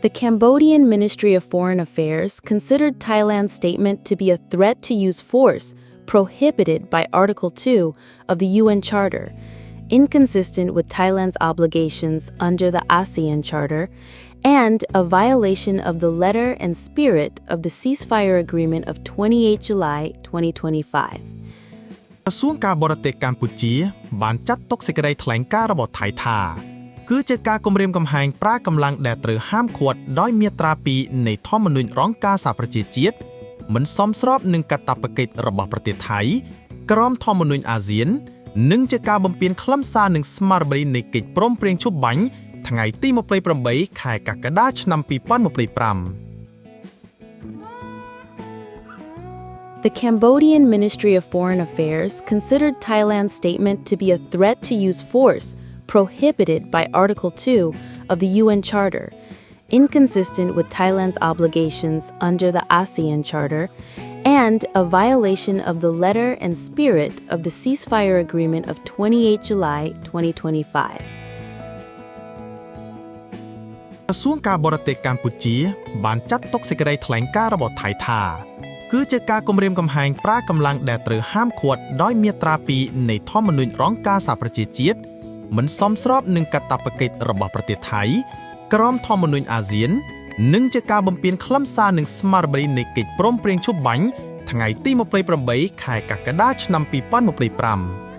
The Cambodian Ministry of Foreign Affairs considered Thailand's statement to be a threat to use force prohibited by Article 2 of the UN Charter, inconsistent with Thailand's obligations under the ASEAN Charter, and a violation of the letter and spirit of the ceasefire agreement of 28 July 2025. กระทรวงการบรเตศกัมพูชีบานจัดตกเสกได้แถลงการระบบไทยทาคือจะการกรมเรียมกำแหงปรากำลังแดดหรือห้ามขวดด้อยเมียตราปีในท่อมนุษย์ร้องกาสาประเทศจีดเหมือนซ้อมสรอบหนึ่งกตับประกิจระบบประเทศไทยกรอมท่อมนุษย์อาเซียนหนึ่งจะการบำเพ็ญคลัมซาหนึ่งสมาร์บริในกิจปรมเปรียงชุบบังทั้งไงตีมาเปลยประเบยขายกักกระดาษนำปีป้อนมาเปลยปรำ The Cambodian Ministry of Foreign Affairs considered Thailand's statement to be a threat to use force prohibited by Article 2 of the UN Charter, inconsistent with Thailand's obligations under the ASEAN Charter, and a violation of the letter and spirit of the ceasefire agreement of 28 July 2025. กระทรวงการบรเตศกัมพูชีบานจัดตกเสกได้แถลงการระบบไทยทาคือจะการกรมเรียมกำแหงปรากำลังแดดหรือห้ามขวดด้อยเมียตราปีในท่อมนุษย์ร้องกาสาประเทศจีดเหมือนซ้อมสรอบหนึ่งกตับประกิจระบบประเทศไทยกรอมท่อมนุษย์อาเซียนหนึ่งจะการบำเพ็ญคลัมซาหนึ่งสมาร์บริในกิจปรมเปรียงชุบบังทั้งไงตีมาเปลยประเบยขายกักกระดาษนำปีป้อนมาเปลยปรำ